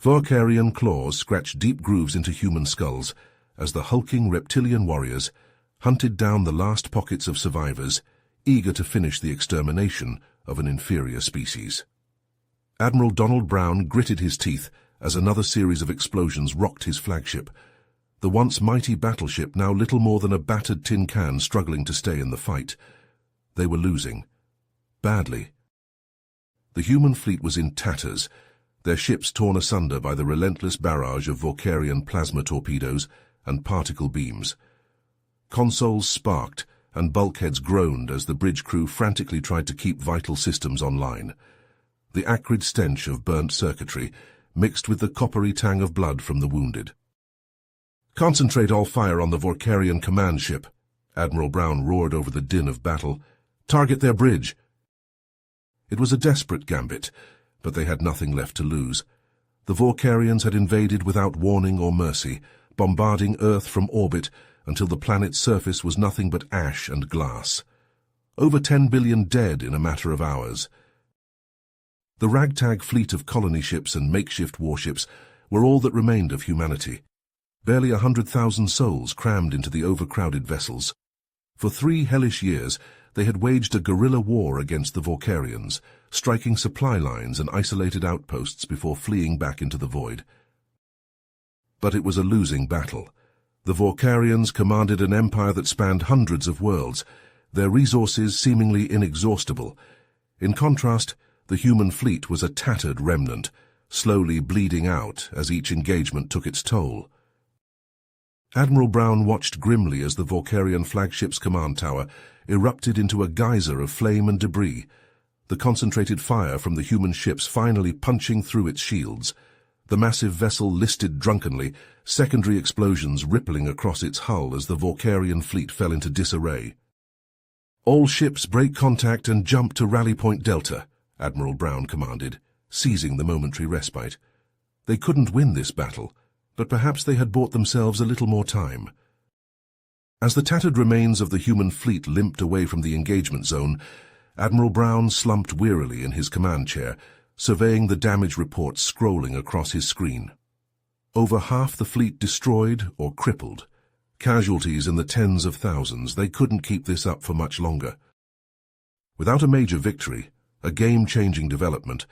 Vorkarian claws scratched deep grooves into human skulls as the hulking reptilian warriors hunted down the last pockets of survivors, eager to finish the extermination of an inferior species. Admiral Donald Brown gritted his teeth as another series of explosions rocked his flagship. The once mighty battleship now little more than a battered tin can struggling to stay in the fight. They were losing. Badly. The human fleet was in tatters, their ships torn asunder by the relentless barrage of Vorkarian plasma torpedoes and particle beams. Consoles sparked and bulkheads groaned as the bridge crew frantically tried to keep vital systems online. The acrid stench of burnt circuitry mixed with the coppery tang of blood from the wounded. "Concentrate all fire on the Vorkarian command ship," Admiral Brown roared over the din of battle. "Target their bridge." It was a desperate gambit, but they had nothing left to lose. The Vorkarians had invaded without warning or mercy, bombarding Earth from orbit until the planet's surface was nothing but ash and glass. Over 10 billion dead in a matter of hours. The ragtag fleet of colony ships and makeshift warships were all that remained of humanity. Barely 100,000 souls crammed into the overcrowded vessels. For 3 hellish years, they had waged a guerrilla war against the Vorkarians, striking supply lines and isolated outposts before fleeing back into the void. But it was a losing battle. The Vorkarians commanded an empire that spanned hundreds of worlds, their resources seemingly inexhaustible. In contrast, the human fleet was a tattered remnant, slowly bleeding out as each engagement took its toll. Admiral Brown watched grimly as the Vorkarian flagship's command tower erupted into a geyser of flame and debris, the concentrated fire from the human ships finally punching through its shields. The massive vessel listed drunkenly, secondary explosions rippling across its hull as the Vorkarian fleet fell into disarray. "All ships break contact and jump to Rally Point Delta," Admiral Brown commanded, seizing the momentary respite. They couldn't win this battle, but perhaps they had bought themselves a little more time. As the tattered remains of the human fleet limped away from the engagement zone, Admiral Brown slumped wearily in his command chair, surveying the damage reports scrolling across his screen. Over half the fleet destroyed or crippled. Casualties in the tens of thousands. They couldn't keep this up for much longer. Without a major victory, a game-changing development,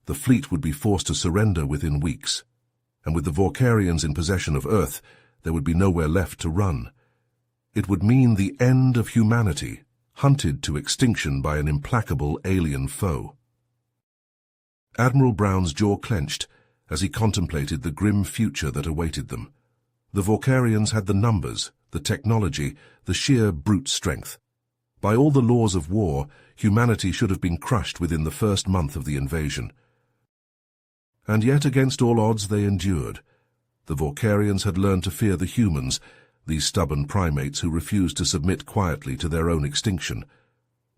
the fleet would be forced to surrender within weeks. And with the Vorkarians in possession of Earth, there would be nowhere left to run. It would mean the end of humanity, hunted to extinction by an implacable alien foe. Admiral Brown's jaw clenched as he contemplated the grim future that awaited them. The Vorkarians had the numbers, the technology, the sheer brute strength. By all the laws of war, humanity should have been crushed within the first month of the invasion. And yet, against all odds, they endured. The Vorkarians had learned to fear the humans, these stubborn primates who refused to submit quietly to their own extinction.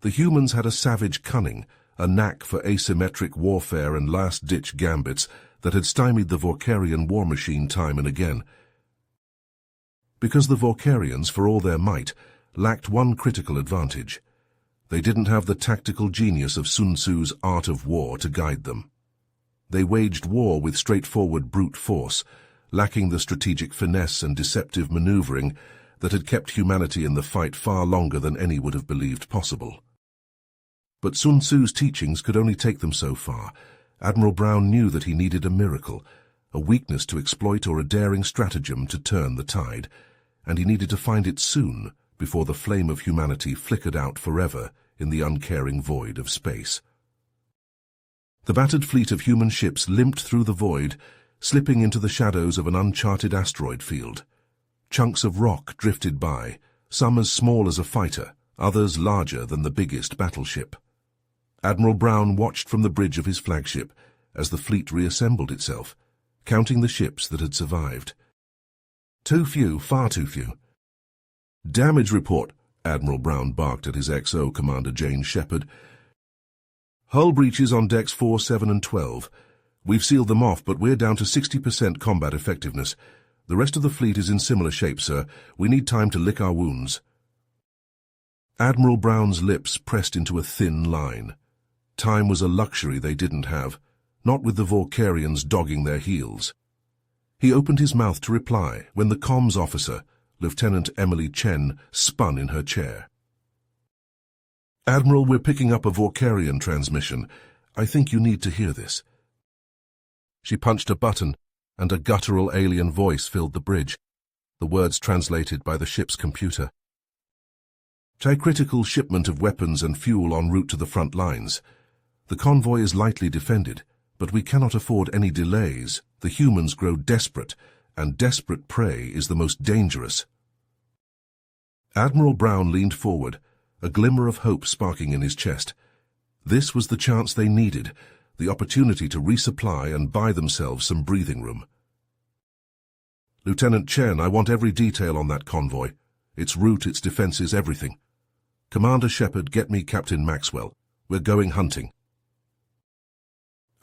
The humans had a savage cunning, a knack for asymmetric warfare and last-ditch gambits that had stymied the Vorkarian war machine time and again. Because the Vorkarians, for all their might, lacked one critical advantage. They didn't have the tactical genius of Sun Tzu's art of war to guide them. They waged war with straightforward brute force, lacking the strategic finesse and deceptive maneuvering that had kept humanity in the fight far longer than any would have believed possible. But Sun Tzu's teachings could only take them so far. Admiral Brown knew that he needed a miracle, a weakness to exploit or a daring stratagem to turn the tide, and he needed to find it soon before the flame of humanity flickered out forever in the uncaring void of space. The battered fleet of human ships limped through the void, slipping into the shadows of an uncharted asteroid field. Chunks of rock drifted by, some as small as a fighter, others larger than the biggest battleship. Admiral Brown watched from the bridge of his flagship as the fleet reassembled itself, counting the ships that had survived. Too few, far too few. "Damage report," Admiral Brown barked at his XO Commander Jane Shepard. "Hull breaches on decks 4, 7, and 12. We've sealed them off, but we're down to 60% combat effectiveness. The rest of the fleet is in similar shape, sir. We need time to lick our wounds." Admiral Brown's lips pressed into a thin line. Time was a luxury they didn't have, not with the Vorkarians dogging their heels. He opened his mouth to reply when the comms officer, Lieutenant Emily Chen, spun in her chair. "Admiral, we're picking up a Vorkarian transmission. I think you need to hear this." She punched a button, and a guttural alien voice filled the bridge, the words translated by the ship's computer. "Critical shipment of weapons and fuel en route to the front lines. The convoy is lightly defended, but we cannot afford any delays. The humans grow desperate, and desperate prey is the most dangerous." Admiral Brown leaned forward, a glimmer of hope sparking in his chest. This was the chance they needed, the opportunity to resupply and buy themselves some breathing room. "Lieutenant Chen, I want every detail on that convoy. Its route, its defenses, everything. Commander Shepard, get me Captain Maxwell. We're going hunting."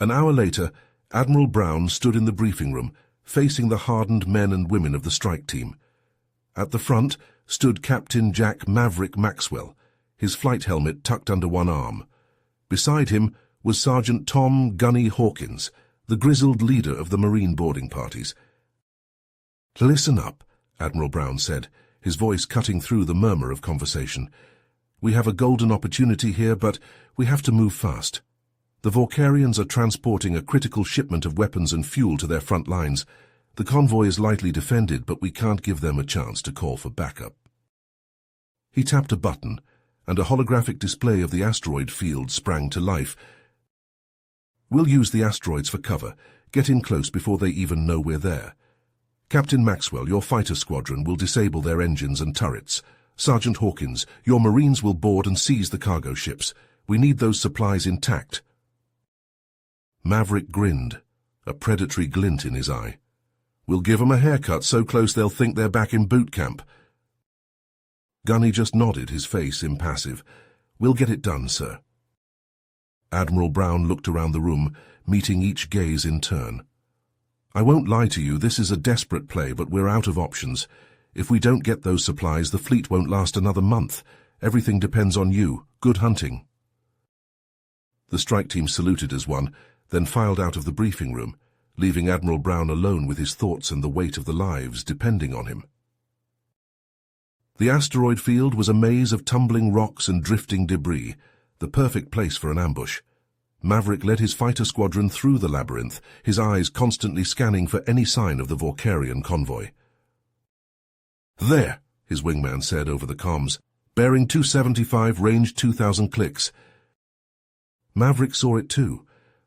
An hour later, Admiral Brown stood in the briefing room, facing the hardened men and women of the strike team. At the front stood Captain Jack Maverick Maxwell, his flight helmet tucked under one arm. Beside him was Sergeant Tom Gunny Hawkins, the grizzled leader of the Marine boarding parties. "Listen up," Admiral Brown said, his voice cutting through the murmur of conversation. "We have a golden opportunity here, but we have to move fast. The Vorkarians are transporting a critical shipment of weapons and fuel to their front lines. The convoy is lightly defended, but we can't give them a chance to call for backup." He tapped a button, and a holographic display of the asteroid field sprang to life. "We'll use the asteroids for cover. Get in close before they even know we're there. Captain Maxwell, your fighter squadron will disable their engines and turrets. Sergeant Hawkins, your Marines will board and seize the cargo ships. We need those supplies intact." Maverick grinned, a predatory glint in his eye. "We'll give 'em a haircut so close they'll think they're back in boot camp." Gunny just nodded, his face impassive. "We'll get it done, sir." Admiral Brown looked around the room, meeting each gaze in turn. "I won't lie to you, this is a desperate play, but we're out of options. If we don't get those supplies, the fleet won't last another month. Everything depends on you. Good hunting." The strike team saluted as one, then filed out of the briefing room, leaving Admiral Brown alone with his thoughts and the weight of the lives depending on him. The asteroid field was a maze of tumbling rocks and drifting debris, the perfect place for an ambush. Maverick led his fighter squadron through the labyrinth, his eyes constantly scanning for any sign of the Vorkarian convoy. "There," his wingman said over the comms. "Bearing 275, range 2,000 clicks." Maverick saw it too,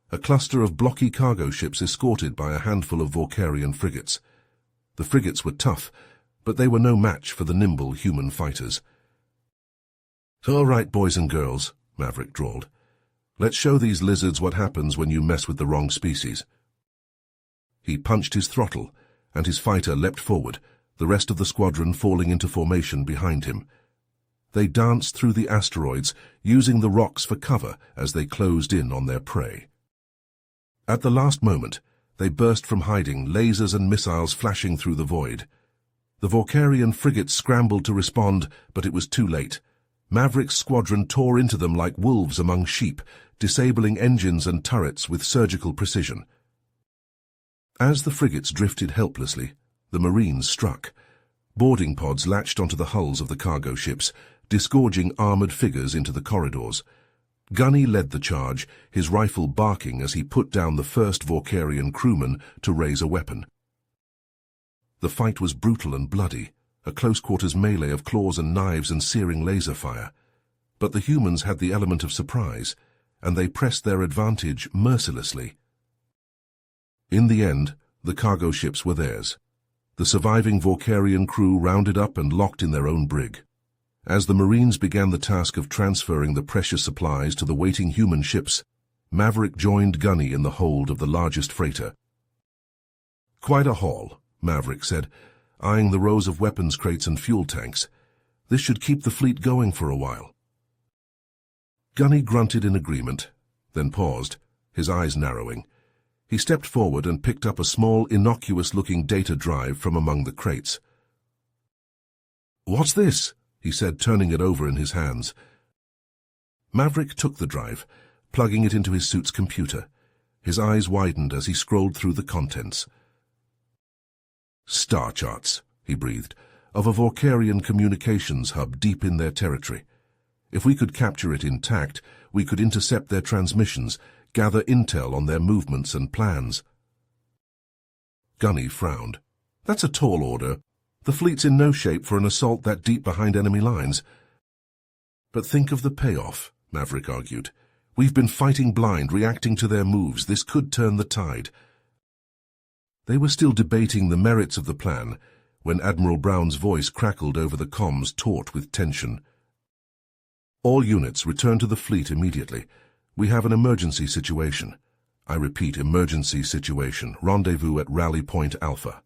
a cluster of blocky cargo ships escorted by a handful of Vorkarian frigates. The frigates were tough, but they were no match for the nimble human fighters. "All right, boys and girls," Maverick drawled. "Let's show these lizards what happens when you mess with the wrong species." He punched his throttle, and his fighter leapt forward, the rest of the squadron falling into formation behind him. They danced through the asteroids, using the rocks for cover as they closed in on their prey. At the last moment, they burst from hiding, lasers and missiles flashing through the void. The Vorkarian frigates scrambled to respond, but it was too late. Maverick's squadron tore into them like wolves among sheep, disabling engines and turrets with surgical precision. As the frigates drifted helplessly, the Marines struck. Boarding pods latched onto the hulls of the cargo ships, disgorging armored figures into the corridors. Gunny led the charge, his rifle barking as he put down the first Vorkarian crewman to raise a weapon. The fight was brutal and bloody, a close-quarters melee of claws and knives and searing laser fire. But the humans had the element of surprise, and they pressed their advantage mercilessly. In the end, the cargo ships were theirs. The surviving Vorkarian crew rounded up and locked in their own brig. As the Marines began the task of transferring the precious supplies to the waiting human ships, Maverick joined Gunny in the hold of the largest freighter. "Quite a haul," Maverick said, eyeing the rows of weapons crates and fuel tanks. "This should keep the fleet going for a while." Gunny grunted in agreement, then paused, his eyes narrowing. He stepped forward and picked up a small, innocuous-looking data drive from among the crates. "What's this?" he said, turning it over in his hands. Maverick took the drive, plugging it into his suit's computer. His eyes widened as he scrolled through the contents. "Star charts," he breathed, "of a Vorkarian communications hub deep in their territory. If we could capture it intact, we could intercept their transmissions, gather intel on their movements and plans." Gunny frowned. "That's a tall order. The fleet's in no shape for an assault that deep behind enemy lines." "But think of the payoff," Maverick argued. "We've been fighting blind, reacting to their moves. This could turn the tide." They were still debating the merits of the plan when Admiral Brown's voice crackled over the comms, taut with tension. "All units, return to the fleet immediately. We have an emergency situation. I repeat, emergency situation. Rendezvous at Rally Point Alpha."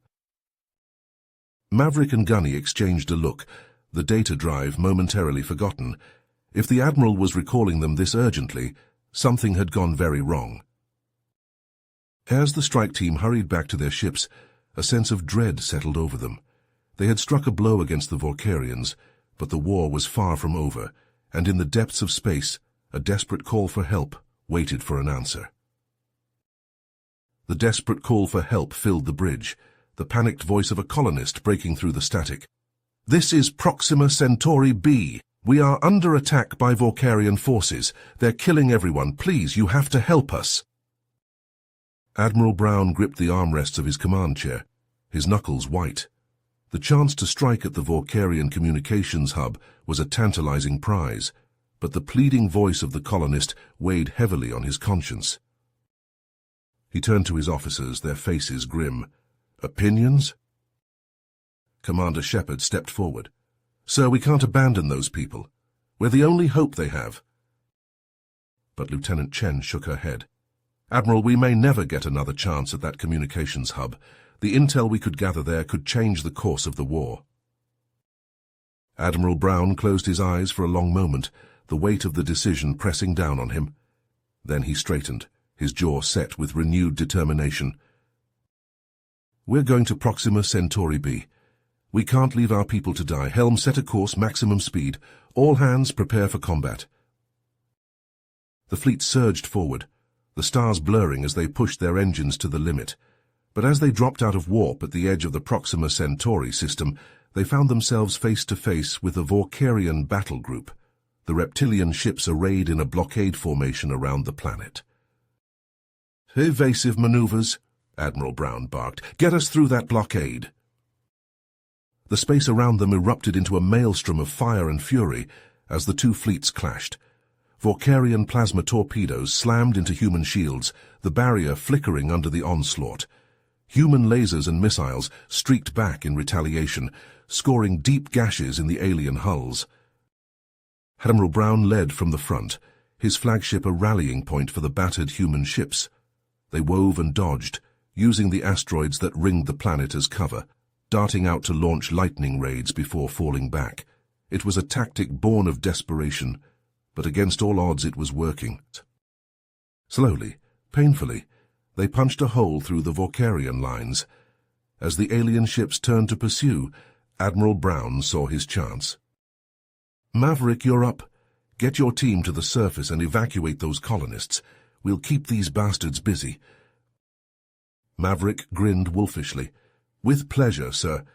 Maverick and Gunny exchanged a look, the data drive momentarily forgotten. If the Admiral was recalling them this urgently, something had gone very wrong. As the strike team hurried back to their ships, a sense of dread settled over them. They had struck a blow against the Vorkarians, but the war was far from over, and in the depths of space, a desperate call for help waited for an answer. The desperate call for help filled the bridge, the panicked voice of a colonist breaking through the static. "This is Proxima Centauri B. We are under attack by Vorkarian forces. They're killing everyone. Please, you have to help us." Admiral Brown gripped the armrests of his command chair, his knuckles white. The chance to strike at the Vorkarian communications hub was a tantalizing prize, but the pleading voice of the colonist weighed heavily on his conscience. He turned to his officers, their faces grim. "Opinions?" Commander Shepard stepped forward. "Sir, we can't abandon those people. We're the only hope they have." But Lieutenant Chen shook her head. "Admiral, we may never get another chance at that communications hub. The intel we could gather there could change the course of the war." Admiral Brown closed his eyes for a long moment, the weight of the decision pressing down on him. Then he straightened, his jaw set with renewed determination. "We're going to Proxima Centauri B. We can't leave our people to die. Helm, set a course, maximum speed. All hands prepare for combat." The fleet surged forward, the stars blurring as they pushed their engines to the limit. But as they dropped out of warp at the edge of the Proxima Centauri system, they found themselves face to face with a Vorkarian battle group, the reptilian ships arrayed in a blockade formation around the planet. "Evasive maneuvers," Admiral Brown barked. "Get us through that blockade." The space around them erupted into a maelstrom of fire and fury as the two fleets clashed. Vorkarian plasma torpedoes slammed into human shields, the barrier flickering under the onslaught. Human lasers and missiles streaked back in retaliation, scoring deep gashes in the alien hulls. Admiral Brown led from the front, his flagship a rallying point for the battered human ships. They wove and dodged, using the asteroids that ringed the planet as cover, darting out to launch lightning raids before falling back. It was a tactic born of desperation, but against all odds it was working. Slowly, painfully, they punched a hole through the Vorkarian lines. As the alien ships turned to pursue, Admiral Brown saw his chance. "Maverick, you're up. Get your team to the surface and evacuate those colonists. We'll keep these bastards busy." Maverick grinned wolfishly. "With pleasure, sir."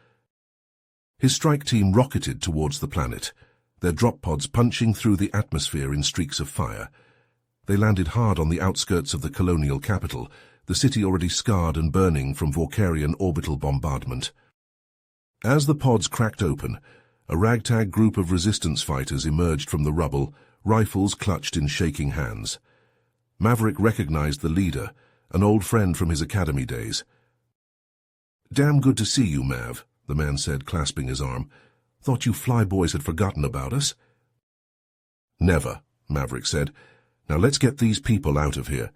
His strike team rocketed towards the planet, their drop pods punching through the atmosphere in streaks of fire. They landed hard on the outskirts of the colonial capital, the city already scarred and burning from Vorkarian orbital bombardment. As the pods cracked open, a ragtag group of resistance fighters emerged from the rubble, rifles clutched in shaking hands. Maverick recognized the leader, an old friend from his academy days. "Damn good to see you, Mav," the man said, clasping his arm. "Thought you flyboys had forgotten about us." "Never," Maverick said. "Now let's get these people out of here."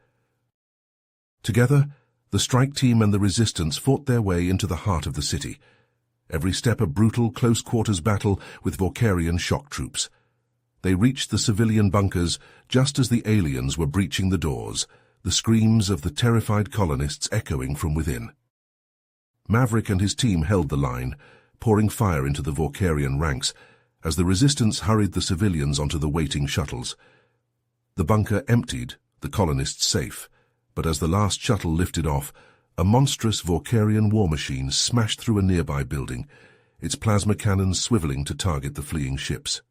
Together, the strike team and the resistance fought their way into the heart of the city. Every step a brutal, close-quarters battle with Vorkarian shock troops. They reached the civilian bunkers just as the aliens were breaching the doors, the screams of the terrified colonists echoing from within. Maverick and his team held the line, pouring fire into the Vorkarian ranks, as the resistance hurried the civilians onto the waiting shuttles. The bunker emptied, the colonists safe, But as the last shuttle lifted off, a monstrous Vorkarian war machine smashed through a nearby building, its plasma cannons swiveling to target the fleeing ships.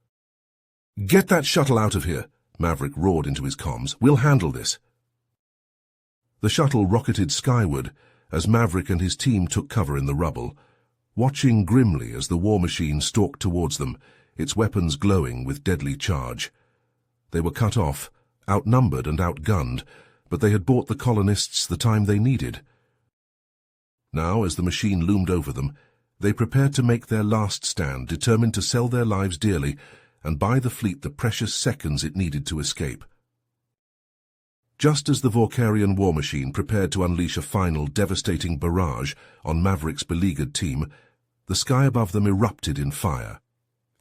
"Get that shuttle out of here!" Maverick roared into his comms. "We'll handle this." The shuttle rocketed skyward as Maverick and his team took cover in the rubble, watching grimly as the war machine stalked towards them, its weapons glowing with deadly charge. They were cut off, outnumbered and outgunned, but they had bought the colonists the time they needed. Now, as the machine loomed over them, they prepared to make their last stand, determined to sell their lives dearly and buy the fleet the precious seconds it needed to escape. Just as the Vorkarian war machine prepared to unleash a final devastating barrage on Maverick's beleaguered team, the sky above them erupted in fire.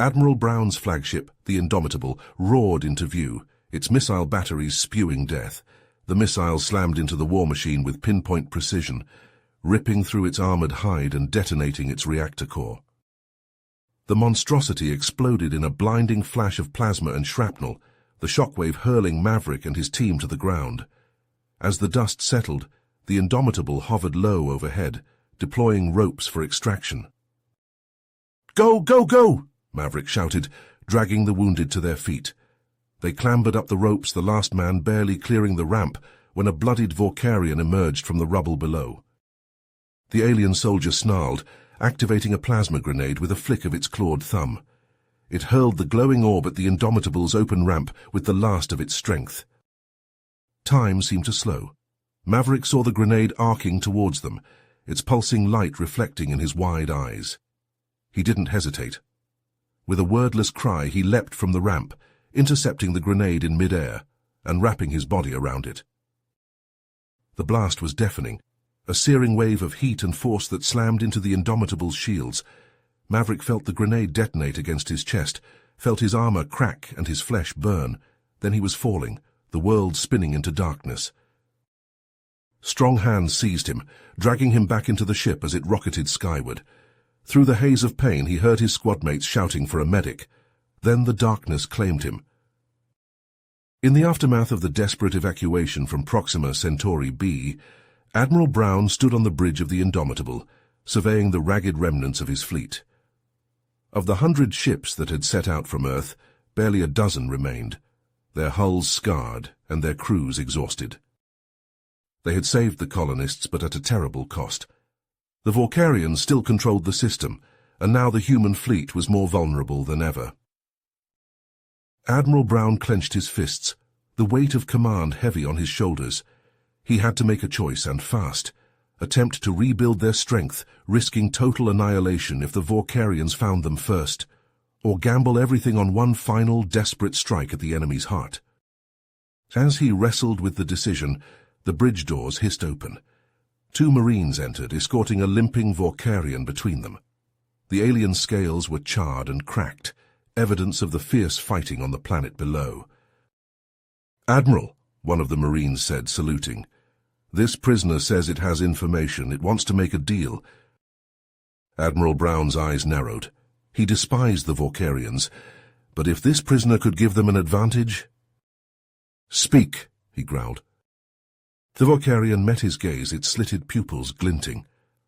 Admiral Brown's flagship, the Indomitable, roared into view, its missile batteries spewing death. The missiles slammed into the war machine with pinpoint precision, ripping through its armored hide and detonating its reactor core. The monstrosity exploded in a blinding flash of plasma and shrapnel, the shockwave hurling Maverick and his team to the ground. As the dust settled, the Indomitable hovered low overhead, deploying ropes for extraction. "Go, go, go!" Maverick shouted, dragging the wounded to their feet. They clambered up the ropes, the last man barely clearing the ramp when a bloodied Vorkarian emerged from the rubble below. The alien soldier snarled, activating a plasma grenade with a flick of its clawed thumb. It hurled the glowing orb at the Indomitable's open ramp with the last of its strength. Time seemed to slow. Maverick saw the grenade arcing towards them, its pulsing light reflecting in his wide eyes. He didn't hesitate. With a wordless cry, he leapt from the ramp, intercepting the grenade in mid-air and wrapping his body around it. The blast was deafening, a searing wave of heat and force that slammed into the Indomitable's shields. Maverick felt the grenade detonate against his chest, felt his armor crack and his flesh burn. Then he was falling, the world spinning into darkness. Strong hands seized him, dragging him back into the ship as it rocketed skyward. Through the haze of pain, he heard his squadmates shouting for a medic. Then the darkness claimed him. In the aftermath of the desperate evacuation from Proxima Centauri B, Admiral Brown stood on the bridge of the Indomitable, surveying the ragged remnants of his fleet. Of the 100 ships that had set out from Earth, barely a dozen remained, their hulls scarred and their crews exhausted. They had saved the colonists, but at a terrible cost. The Vorkarians still controlled the system, and now the human fleet was more vulnerable than ever. Admiral Brown clenched his fists, the weight of command heavy on his shoulders. He had to make a choice, and fast. Attempt to rebuild their strength, risking total annihilation if the Vorkarians found them first, or gamble everything on one final desperate strike at the enemy's heart. As he wrestled with the decision, the bridge doors hissed open. 2 Marines entered, escorting a limping Vorkarian between them. The alien scales were charred and cracked, evidence of the fierce fighting on the planet below. "Admiral," one of the Marines said, saluting, "this prisoner says it has information. It wants to make a deal." Admiral Brown's eyes narrowed. He despised the Vorkarians, but if this prisoner could give them an advantage... "Speak," he growled. The Vorkarian met his gaze, its slitted pupils glinting.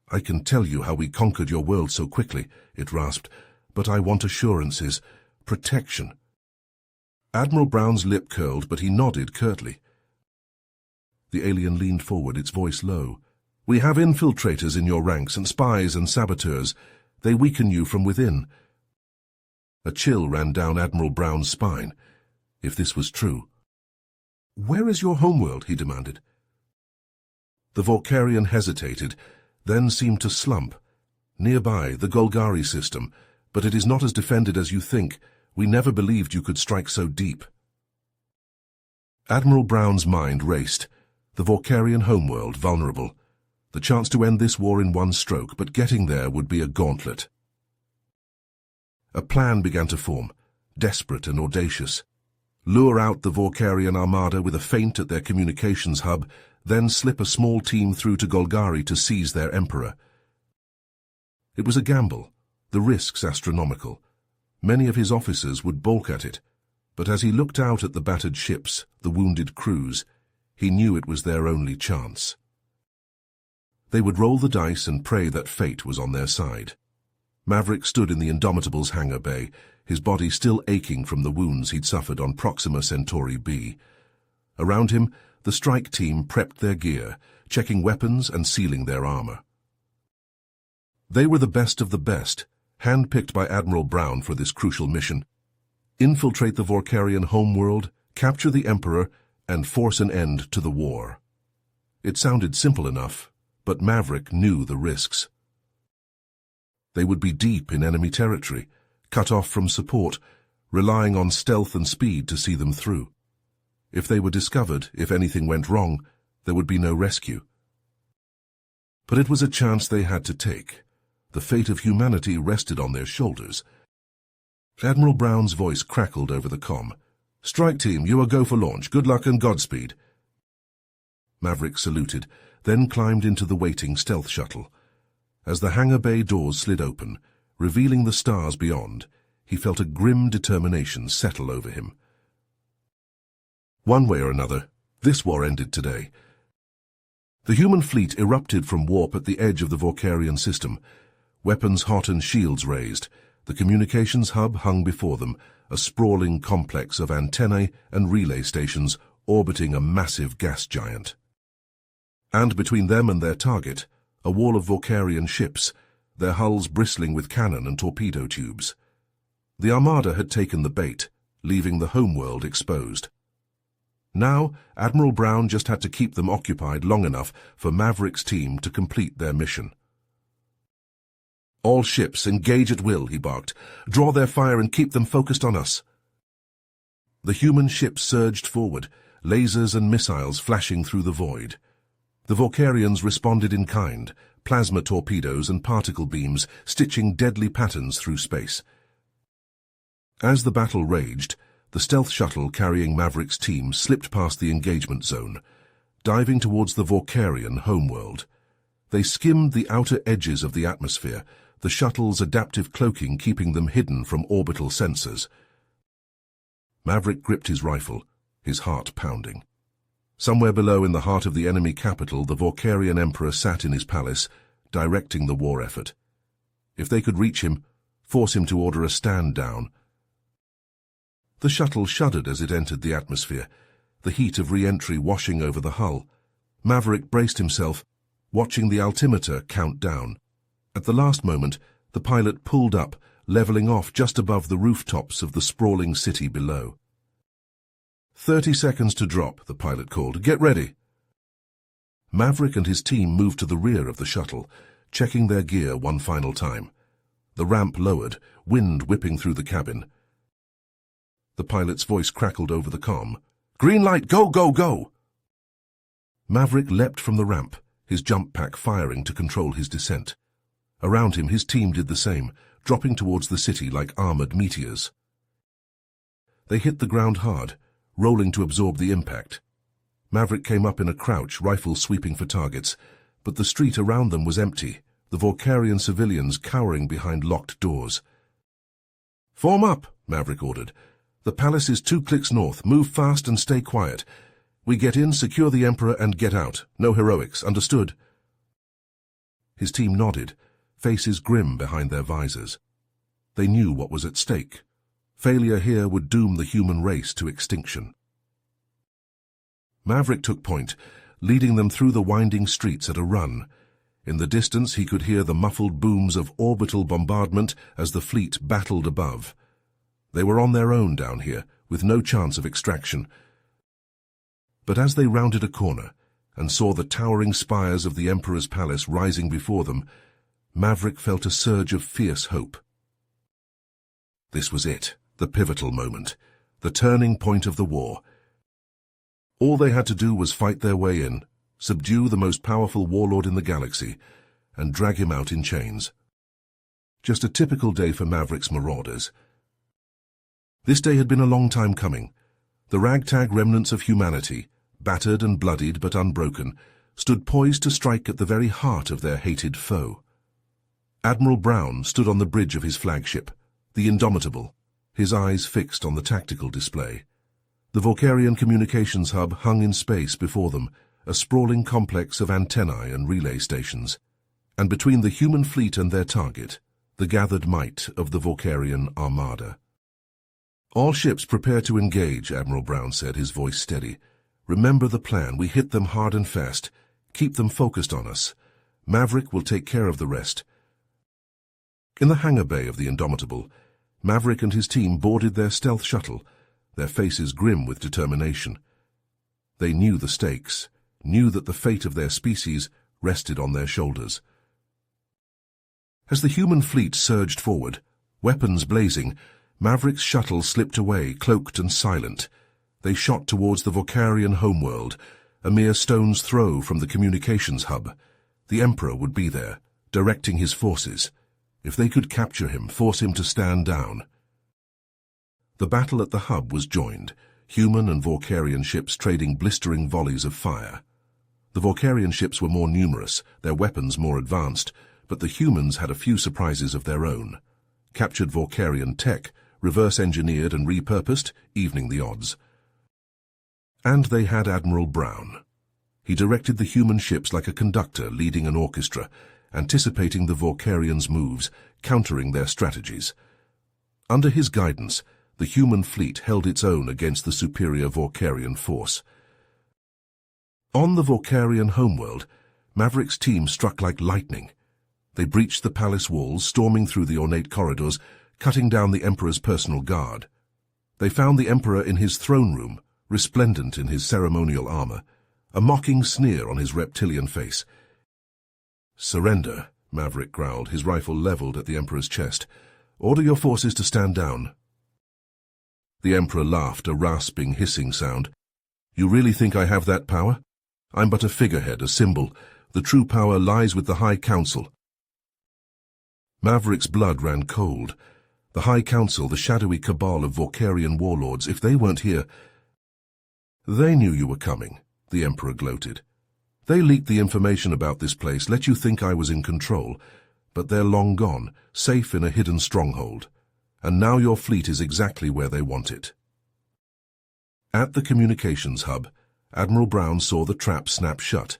"I can tell you how we conquered your world so quickly," it rasped, "but I want assurances, protection." Admiral Brown's lip curled, but he nodded curtly. The alien leaned forward, its voice low. "We have infiltrators in your ranks, and spies and saboteurs. They weaken you from within." A chill ran down Admiral Brown's spine. If this was true. "Where is your homeworld?" he demanded. The Vorkarian hesitated, then seemed to slump. "Nearby, the Golgari system, but it is not as defended as you think. We never believed you could strike so deep." Admiral Brown's mind raced. The Vorkarian homeworld vulnerable. The chance to end this war in one stroke, but getting there would be a gauntlet. A plan began to form, desperate and audacious. Lure out the Vorkarian armada with a feint at their communications hub, then slip a small team through to Golgari to seize their emperor. It was a gamble, the risks astronomical. Many of his officers would balk at it, but as he looked out at the battered ships, the wounded crews, He knew it was their only chance. They would roll the dice and pray that fate was on their side. Maverick stood in the Indomitable's hangar bay, his body still aching from the wounds he'd suffered on Proxima Centauri B. Around him, the strike team prepped their gear, checking weapons and sealing their armor. They were the best of the best, handpicked by Admiral Brown for this crucial mission. Infiltrate the Vorkarian homeworld, capture the Emperor, and force an end to the war. It sounded simple enough, but Maverick knew the risks. They would be deep in enemy territory, cut off from support, relying on stealth and speed to see them through. If they were discovered, if anything went wrong, there would be no rescue. But it was a chance they had to take. The fate of humanity rested on their shoulders. Admiral Brown's voice crackled over the comm. "Strike team, you are go for launch. Good luck and Godspeed." Maverick saluted, then climbed into the waiting stealth shuttle. As the hangar bay doors slid open, revealing the stars beyond, he felt a grim determination settle over him. One way or another, this war ended today. The human fleet erupted from warp at the edge of the Vorkarian system, weapons hot and shields raised. The communications hub hung before them, a sprawling complex of antennae and relay stations orbiting a massive gas giant. And between them and their target, a wall of Vorkarian ships, their hulls bristling with cannon and torpedo tubes. The Armada had taken the bait, leaving the homeworld exposed. Now, Admiral Brown just had to keep them occupied long enough for Maverick's team to complete their mission. "All ships, engage at will," he barked. "Draw their fire and keep them focused on us." The human ships surged forward, lasers and missiles flashing through the void. The Vorkarians responded in kind, plasma torpedoes and particle beams stitching deadly patterns through space. As the battle raged, the stealth shuttle carrying Maverick's team slipped past the engagement zone, diving towards the Vorkarian homeworld. They skimmed the outer edges of the atmosphere, the shuttle's adaptive cloaking keeping them hidden from orbital sensors. Maverick gripped his rifle, his heart pounding. Somewhere below in the heart of the enemy capital, the Vorkarian Emperor sat in his palace, directing the war effort. If they could reach him, force him to order a stand down. The shuttle shuddered as it entered the atmosphere, the heat of re-entry washing over the hull. Maverick braced himself, watching the altimeter count down. At the last moment, the pilot pulled up, leveling off just above the rooftops of the sprawling city below. 30 seconds to drop, the pilot called. "Get ready." Maverick and his team moved to the rear of the shuttle, checking their gear one final time. The ramp lowered, wind whipping through the cabin. The pilot's voice crackled over the comm. "Green light, go, go, go!" Maverick leapt from the ramp, his jump pack firing to control his descent. Around him, his team did the same, dropping towards the city like armored meteors. They hit the ground hard, rolling to absorb the impact. Maverick came up in a crouch, rifle sweeping for targets, but the street around them was empty, the Vorkarian civilians cowering behind locked doors. "Form up," Maverick ordered. "The palace is 2 clicks north. Move fast and stay quiet. We get in, secure the Emperor, and get out. No heroics, understood?" His team nodded, faces grim behind their visors. They knew what was at stake. Failure here would doom the human race to extinction. Maverick took point, leading them through the winding streets at a run. In the distance he could hear the muffled booms of orbital bombardment as the fleet battled above. They were on their own down here, with no chance of extraction. But as they rounded a corner and saw the towering spires of the Emperor's palace rising before them, Maverick felt a surge of fierce hope. This was it, the pivotal moment, the turning point of the war. All they had to do was fight their way in, subdue the most powerful warlord in the galaxy, and drag him out in chains. Just a typical day for Maverick's marauders. This day had been a long time coming. The ragtag remnants of humanity, battered and bloodied but unbroken, stood poised to strike at the very heart of their hated foe. Admiral Brown stood on the bridge of his flagship, the Indomitable, his eyes fixed on the tactical display. The Vulcarian communications hub hung in space before them, a sprawling complex of antennae and relay stations. And between the human fleet and their target, the gathered might of the Vulcarian armada. "All ships prepare to engage," Admiral Brown said, his voice steady. "Remember the plan. We hit them hard and fast. Keep them focused on us. Maverick will take care of the rest." In the hangar bay of the Indomitable, Maverick and his team boarded their stealth shuttle, their faces grim with determination. They knew the stakes, knew that the fate of their species rested on their shoulders. As the human fleet surged forward, weapons blazing, Maverick's shuttle slipped away, cloaked and silent. They shot towards the Vulcarian homeworld, a mere stone's throw from the communications hub. The Emperor would be there, directing his forces. If they could capture him, force him to stand down. The battle at the hub was joined, human and Vulcarian ships trading blistering volleys of fire. The Vulcarian ships were more numerous, their weapons more advanced, but the humans had a few surprises of their own. Captured Vulcarian tech, reverse-engineered and repurposed, evening the odds. And they had Admiral Brown. He directed the human ships like a conductor leading an orchestra, anticipating the Vulcarians' moves, countering their strategies. Under his guidance, the human fleet held its own against the superior Vulcarian force. On the Vulcarian homeworld, Maverick's team struck like lightning. They breached the palace walls, storming through the ornate corridors, cutting down the Emperor's personal guard. They found the Emperor in his throne room, resplendent in his ceremonial armor, a mocking sneer on his reptilian face. "Surrender," Maverick growled, his rifle leveled at the Emperor's chest. "Order your forces to stand down." The Emperor laughed, a rasping, hissing sound. "You really think I have that power? I'm but a figurehead, a symbol. The true power lies with the High Council." Maverick's blood ran cold. The High Council, the shadowy cabal of Vulcarian warlords, if they weren't here— "They knew you were coming," the Emperor gloated. "They leaked the information about this place, let you think I was in control. But they're long gone, safe in a hidden stronghold. And now your fleet is exactly where they want it." At the communications hub, Admiral Brown saw the trap snap shut.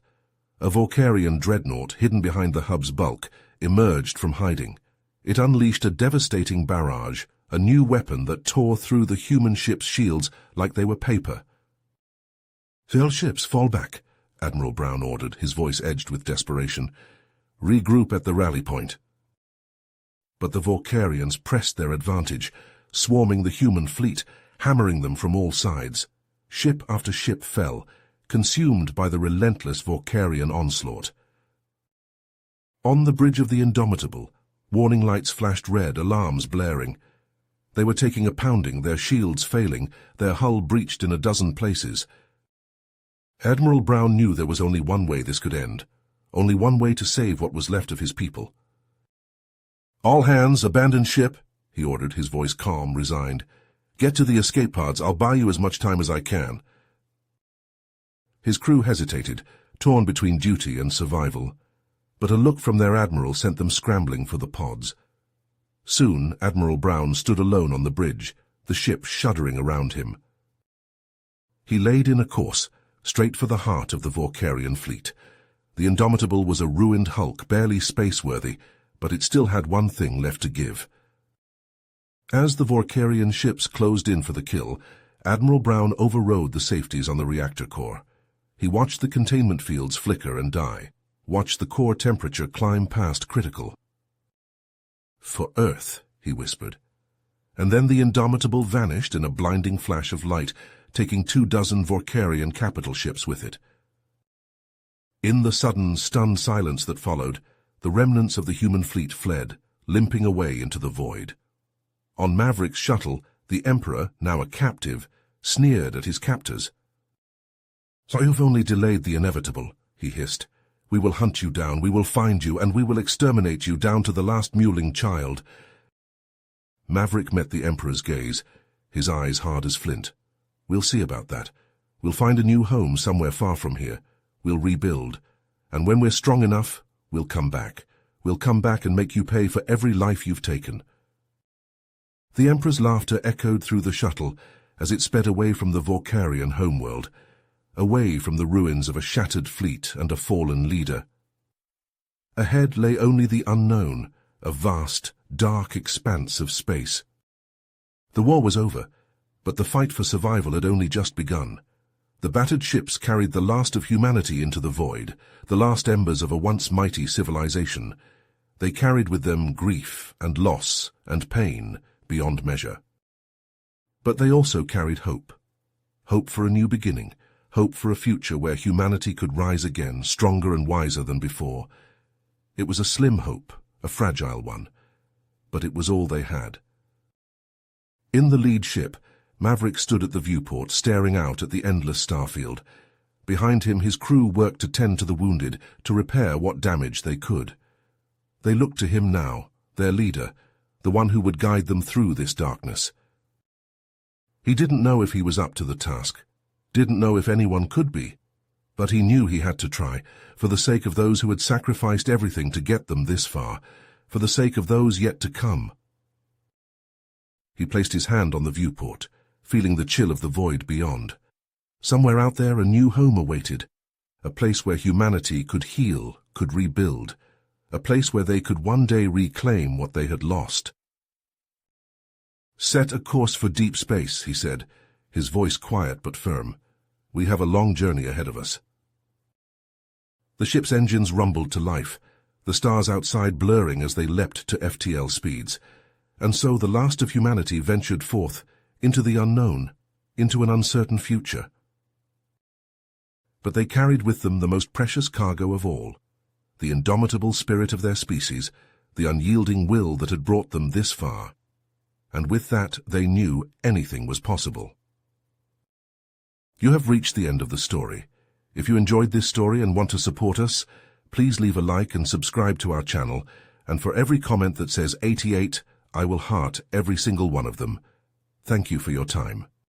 A Vulcarian dreadnought, hidden behind the hub's bulk, emerged from hiding. It unleashed a devastating barrage, a new weapon that tore through the human ship's shields like they were paper. "All ships, fall back," Admiral Brown ordered, his voice edged with desperation. "Regroup at the rally point." But the Vulcarians pressed their advantage, swarming the human fleet, hammering them from all sides. Ship after ship fell, consumed by the relentless Vulcarian onslaught. On the bridge of the Indomitable, warning lights flashed red, alarms blaring. They were taking a pounding, their shields failing, their hull breached in a dozen places. Admiral Brown knew there was only one way this could end, only one way to save what was left of his people. "All hands, abandon ship," he ordered, his voice calm, resigned. "Get to the escape pods. I'll buy you as much time as I can." His crew hesitated, torn between duty and survival. But a look from their admiral sent them scrambling for the pods. Soon, Admiral Brown stood alone on the bridge, the ship shuddering around him. He laid in a course, straight for the heart of the Vulcarian fleet. The Indomitable was a ruined hulk, barely space-worthy, but it still had one thing left to give. As the Vulcarian ships closed in for the kill, Admiral Brown overrode the safeties on the reactor core. He watched the containment fields flicker and die, watched the core temperature climb past critical. "For Earth," he whispered. And then the Indomitable vanished in a blinding flash of light, taking 24 Vulcarian capital ships with it. In the sudden, stunned silence that followed, the remnants of the human fleet fled, limping away into the void. On Maverick's shuttle, the Emperor, now a captive, sneered at his captors. "So you've only delayed the inevitable," he hissed. "We will hunt you down, we will find you, and we will exterminate you down to the last mewling child." Maverick met the Emperor's gaze, his eyes hard as flint. "We'll see about that. We'll find a new home somewhere far from here. We'll rebuild. And when we're strong enough, we'll come back. We'll come back and make you pay for every life you've taken." The Emperor's laughter echoed through the shuttle, as it sped away from the Vorkarian homeworld, away from the ruins of a shattered fleet and a fallen leader. Ahead lay only the unknown, a vast, dark expanse of space. The war was over, but the fight for survival had only just begun. The battered ships carried the last of humanity into the void, the last embers of a once mighty civilization. They carried with them grief and loss and pain beyond measure. But they also carried hope. Hope for a new beginning, hope for a future where humanity could rise again, stronger and wiser than before. It was a slim hope, a fragile one, but it was all they had. In the lead ship, Maverick stood at the viewport, staring out at the endless starfield. Behind him, his crew worked to tend to the wounded, to repair what damage they could. They looked to him now, their leader, the one who would guide them through this darkness. He didn't know if he was up to the task, didn't know if anyone could be, but he knew he had to try, for the sake of those who had sacrificed everything to get them this far, for the sake of those yet to come. He placed his hand on the viewport, feeling the chill of the void beyond. Somewhere out there a new home awaited, a place where humanity could heal, could rebuild, a place where they could one day reclaim what they had lost. "Set a course for deep space," he said, his voice quiet but firm. "We have a long journey ahead of us." The ship's engines rumbled to life, the stars outside blurring as they leapt to FTL speeds, and so the last of humanity ventured forth into the unknown, into an uncertain future. But they carried with them the most precious cargo of all, the indomitable spirit of their species, the unyielding will that had brought them this far. And with that they knew anything was possible. You have reached the end of the story. If you enjoyed this story and want to support us, please leave a like and subscribe to our channel, and for every comment that says 88, I will heart every single one of them. Thank you for your time.